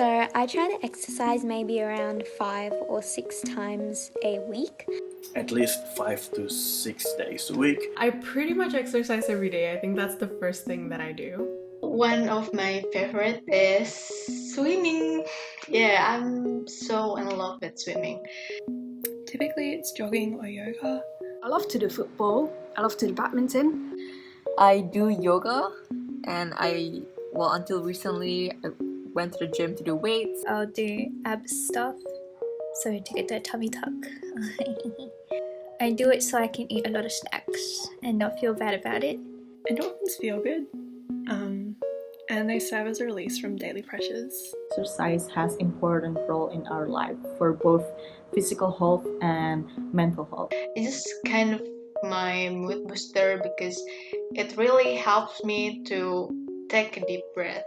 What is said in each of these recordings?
So I try to exercise maybe around 5 or 6 times a week. At least 5 to 6 days a week. I pretty much exercise every day. I think that's the first thing that I do. One of my favorite is swimming. Yeah, I'm so in love with swimming. Typically it's jogging or yoga. I love to do football. I love to do badminton. I do yoga, and until recently, I went to the gym to do weights. I'll do ab stuff, so to get the tummy tuck. I do it so I can eat a lot of snacks and not feel bad about it. Endorphins feel good, and they serve as a release from daily pressures. Exercise has important role in our life for both physical health and mental health. It's just kind of my mood booster because it really helps me to take a deep breath.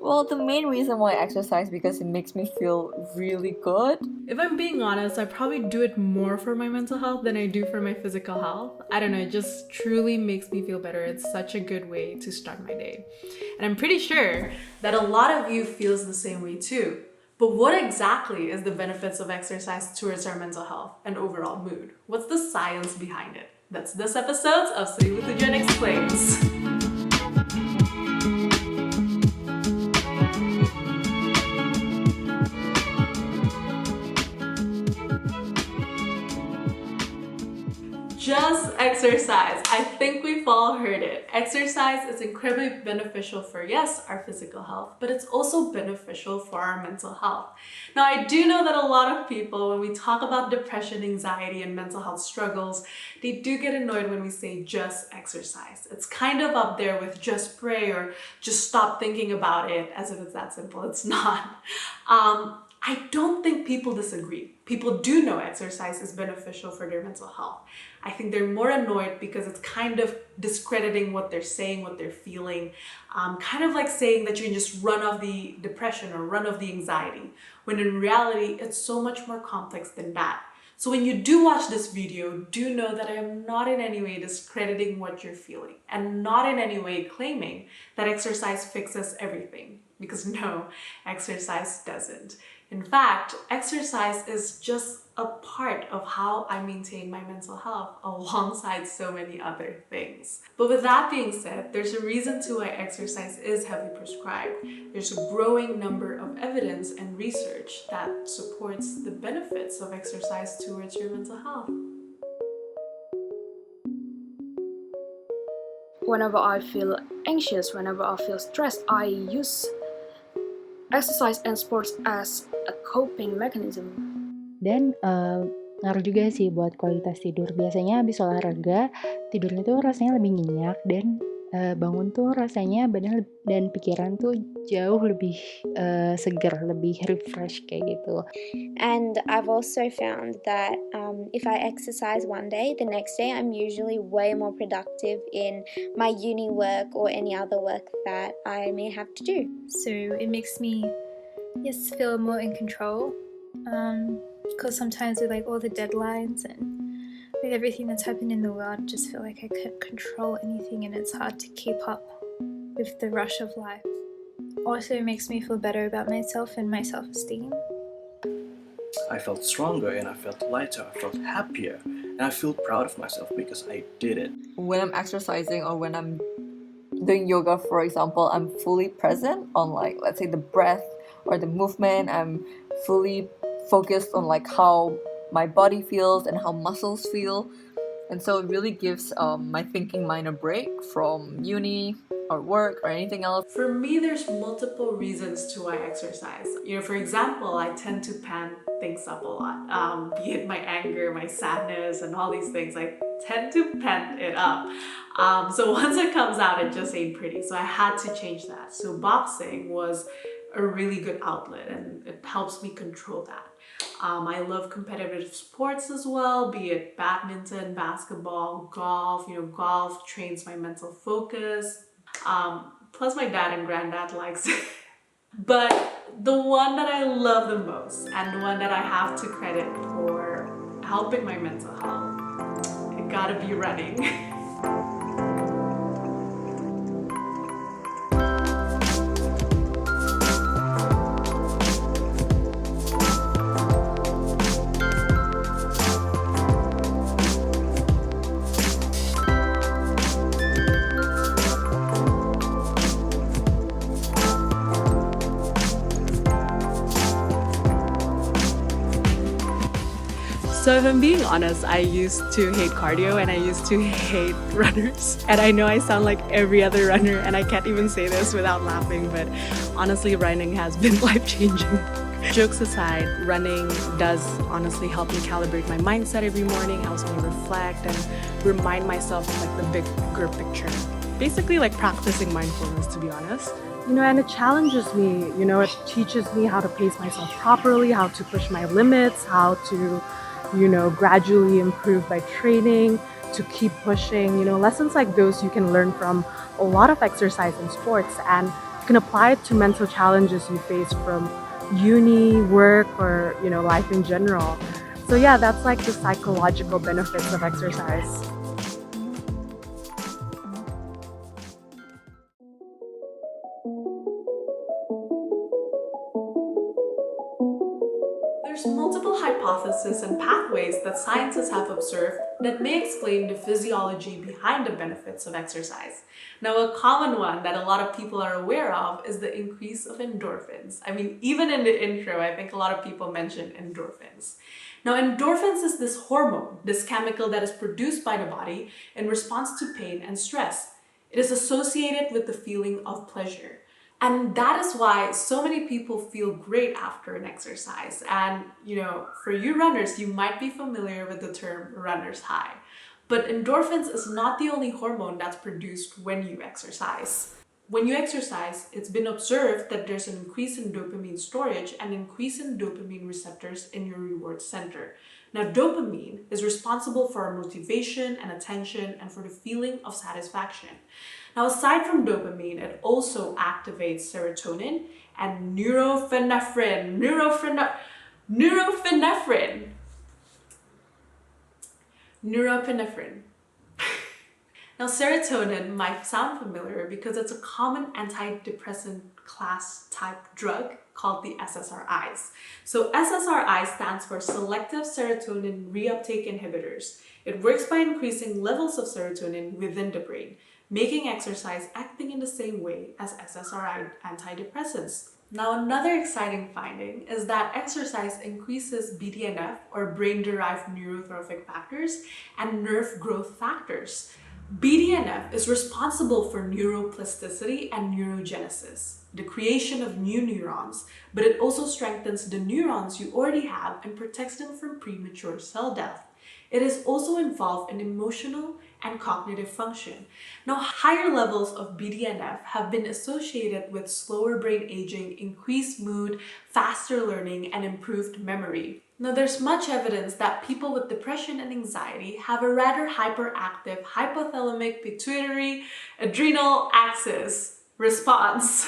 Well, the main reason why I exercise because it makes me feel really good. If I'm being honest, I probably do it more for my mental health than I do for my physical health. I don't know, it just truly makes me feel better. It's such a good way to start my day. And I'm pretty sure that a lot of you feels the same way too. But what exactly is the benefits of exercise towards our mental health and overall mood? What's the science behind it? That's this episode of Seribu Tujuan Explains. Just exercise. I think we've all heard it. Exercise is incredibly beneficial for, yes, our physical health, but it's also beneficial for our mental health. Now, I do know that a lot of people, when we talk about depression, anxiety, and mental health struggles, they do get annoyed when we say just exercise. It's kind of up there with just pray or just stop thinking about it, as if it's that simple. It's not. I don't think people disagree. People do know exercise is beneficial for their mental health. I think they're more annoyed because it's kind of discrediting what they're saying, what they're feeling. Kind of like saying that you can just run off the depression or run off the anxiety, when in reality, it's so much more complex than that. So when you do watch this video, do know that I am not in any way discrediting what you're feeling and not in any way claiming that exercise fixes everything. Because no, exercise doesn't. In fact, exercise is just a part of how I maintain my mental health alongside so many other things. But with that being said, there's a reason to why exercise is heavily prescribed. There's a growing number of evidence and research that supports the benefits of exercise towards your mental health. Whenever I feel anxious, whenever I feel stressed, I use exercise and sports as a coping mechanism. Dan ngaruh juga sih buat kualitas tidur. Biasanya habis olahraga, tidurnya tuh rasanya lebih nyenyak dan bangun tuh rasanya badan dan pikiran tuh jauh lebih segar, lebih refresh kayak gitu. And I've also found that if I exercise one day, the next day I'm usually way more productive in my uni work or any other work that I may have to do. So it makes me, yes, feel more in control. Because sometimes with like all the deadlines and with everything that's happened in the world, I just feel like I can't control anything and it's hard to keep up with the rush of life. Also, it makes me feel better about myself and my self-esteem. I felt stronger and I felt lighter, I felt happier, and I feel proud of myself because I did it. When I'm exercising or when I'm doing yoga, for example, I'm fully present on, like, let's say the breath or the movement. I'm fully focused on like how my body feels and how muscles feel, and so it really gives my thinking mind a break from uni or work or anything else. For me, there's multiple reasons to why I exercise. For example, I tend to pan things up a lot, be it my anger, my sadness, and all these things. I tend to pent it up. So once it comes out, it just ain't pretty. So I had to change that. So boxing was a really good outlet and it helps me control that. I love competitive sports as well, be it badminton, basketball, golf. Golf trains my mental focus. Plus my dad and granddad likes it. But the one that I love the most and the one that I have to credit for helping my mental health, it gotta be running. So if I'm being honest, I used to hate cardio and I used to hate runners. And I know I sound like every other runner and I can't even say this without laughing, but honestly, running has been life-changing. Jokes aside, running does honestly help me calibrate my mindset every morning, helps me reflect and remind myself of like the bigger picture. Basically like practicing mindfulness, to be honest. And it challenges me, it teaches me how to pace myself properly, how to push my limits, how to, gradually improve by training, to keep pushing, lessons like those you can learn from a lot of exercise and sports, and you can apply it to mental challenges you face from uni, work, or, life in general. So yeah, that's like the psychological benefits of exercise. There's multiple hypotheses and pathways that scientists have observed that may explain the physiology behind the benefits of exercise. Now, a common one that a lot of people are aware of is the increase of endorphins. I mean, even in the intro, I think a lot of people mention endorphins. Now, endorphins is this hormone, this chemical that is produced by the body in response to pain and stress. It is associated with the feeling of pleasure. And that is why so many people feel great after an exercise. And, for you runners, you might be familiar with the term runner's high. But endorphins is not the only hormone that's produced when you exercise. When you exercise, it's been observed that there's an increase in dopamine storage and increase in dopamine receptors in your reward center. Now, dopamine is responsible for our motivation and attention and for the feeling of satisfaction. Now, aside from dopamine, it also activates serotonin and norepinephrine. Now, serotonin might sound familiar because it's a common antidepressant class type drug called the SSRIs. So SSRI stands for selective serotonin reuptake inhibitors. It works by increasing levels of serotonin within the brain, making exercise acting in the same way as SSRI antidepressants. Now, another exciting finding is that exercise increases BDNF, or brain-derived neurotrophic factors, and nerve growth factors. BDNF is responsible for neuroplasticity and neurogenesis, the creation of new neurons, but it also strengthens the neurons you already have and protects them from premature cell death. It is also involved in emotional and cognitive function. Now, higher levels of BDNF have been associated with slower brain aging, increased mood, faster learning, and improved memory. Now, there's much evidence that people with depression and anxiety have a rather hyperactive hypothalamic pituitary adrenal axis response.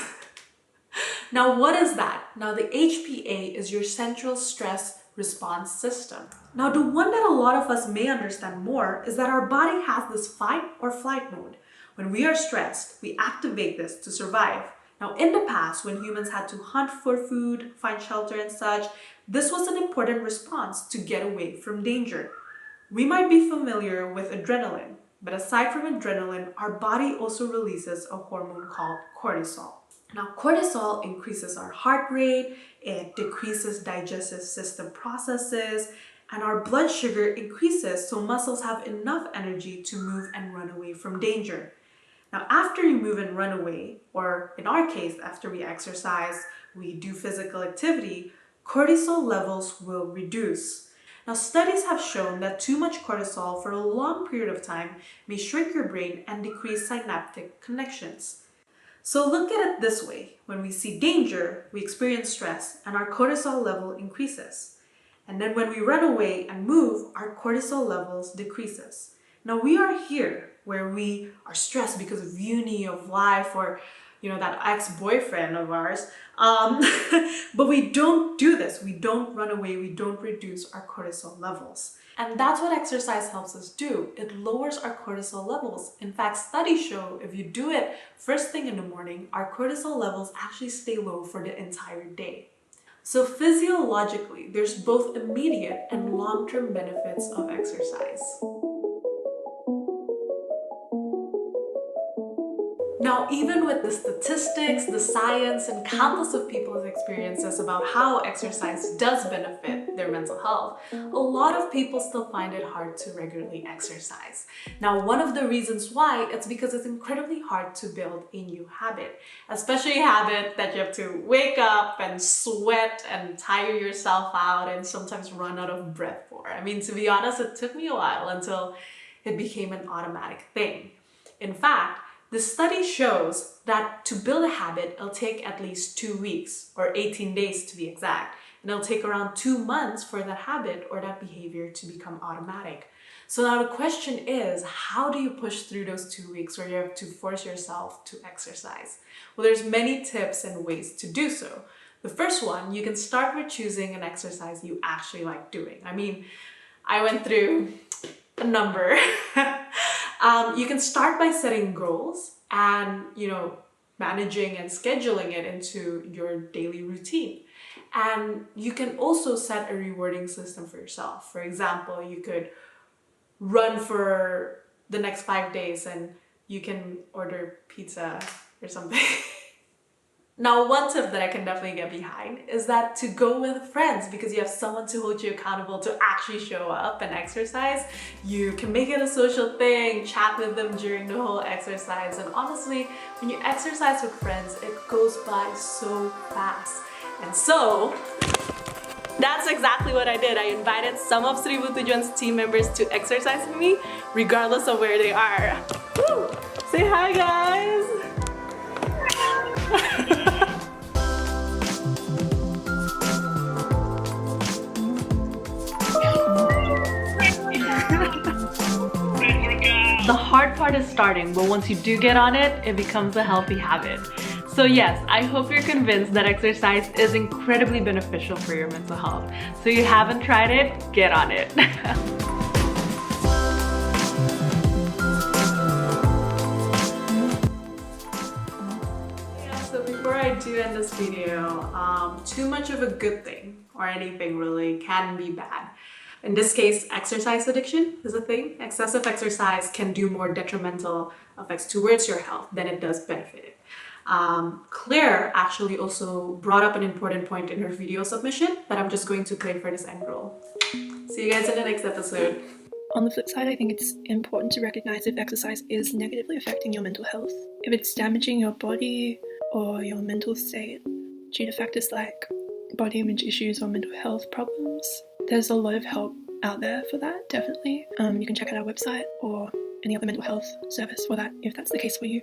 Now, what is that? Now, the HPA is your central stress response system. Now, the one that a lot of us may understand more is that our body has this fight or flight mode. When we are stressed, we activate this to survive. Now, in the past, when humans had to hunt for food, find shelter and such, this was an important response to get away from danger. We might be familiar with adrenaline, but aside from adrenaline, our body also releases a hormone called cortisol. Now, cortisol increases our heart rate, it decreases digestive system processes, and our blood sugar increases so muscles have enough energy to move and run away from danger. Now, after you move and run away, or in our case, after we exercise, we do physical activity, cortisol levels will reduce. Now, studies have shown that too much cortisol for a long period of time may shrink your brain and decrease synaptic connections. So look at it this way. When we see danger, we experience stress and our cortisol level increases. And then when we run away and move, our cortisol levels decreases. Now we are here where we are stressed because of uni, of life, or that ex-boyfriend of ours. But we don't do this. We don't run away. We don't reduce our cortisol levels. And that's what exercise helps us do. It lowers our cortisol levels. In fact, studies show if you do it first thing in the morning, our cortisol levels actually stay low for the entire day. So physiologically, there's both immediate and long-term benefits of exercise. Now, even with the statistics, the science, and countless of people's experiences about how exercise does benefit their mental health, a lot of people still find it hard to regularly exercise. Now, one of the reasons why, it's because it's incredibly hard to build a new habit, especially a habit that you have to wake up and sweat and tire yourself out and sometimes run out of breath for. I mean, to be honest, it took me a while until it became an automatic thing. In fact, the study shows that to build a habit, it'll take at least 2 weeks, or 18 days to be exact. And it'll take around 2 months for that habit or that behavior to become automatic. So now the question is, how do you push through those 2 weeks where you have to force yourself to exercise? Well, there's many tips and ways to do so. The first one, you can start with choosing an exercise you actually like doing. I mean, I went through a number. You can start by setting goals and, managing and scheduling it into your daily routine. And you can also set a rewarding system for yourself. For example, you could run for the next 5 days and you can order pizza or something. Now, one tip that I can definitely get behind is that to go with friends, because you have someone to hold you accountable to actually show up and exercise. You can make it a social thing, chat with them during the whole exercise. And honestly, when you exercise with friends, it goes by so fast. And so, that's exactly what I did. I invited some of Seribu Tujuan's team members to exercise with me, regardless of where they are. Woo! Say hi, guys! The hard part is starting, but once you do get on it, it becomes a healthy habit. So yes, I hope you're convinced that exercise is incredibly beneficial for your mental health. So if you haven't tried it, get on it. So before I do end this video, too much of a good thing or anything really can be bad. In this case, exercise addiction is a thing. Excessive exercise can do more detrimental effects towards your health than it does benefit it. Claire actually also brought up an important point in her video submission that I'm just going to play for this end roll. See you guys in the next episode. On the flip side, I think it's important to recognize if exercise is negatively affecting your mental health. If it's damaging your body or your mental state due to factors like body image issues or mental health problems, there's a lot of help out there for that, definitely. You can check out our website or any other mental health service for that if that's the case for you.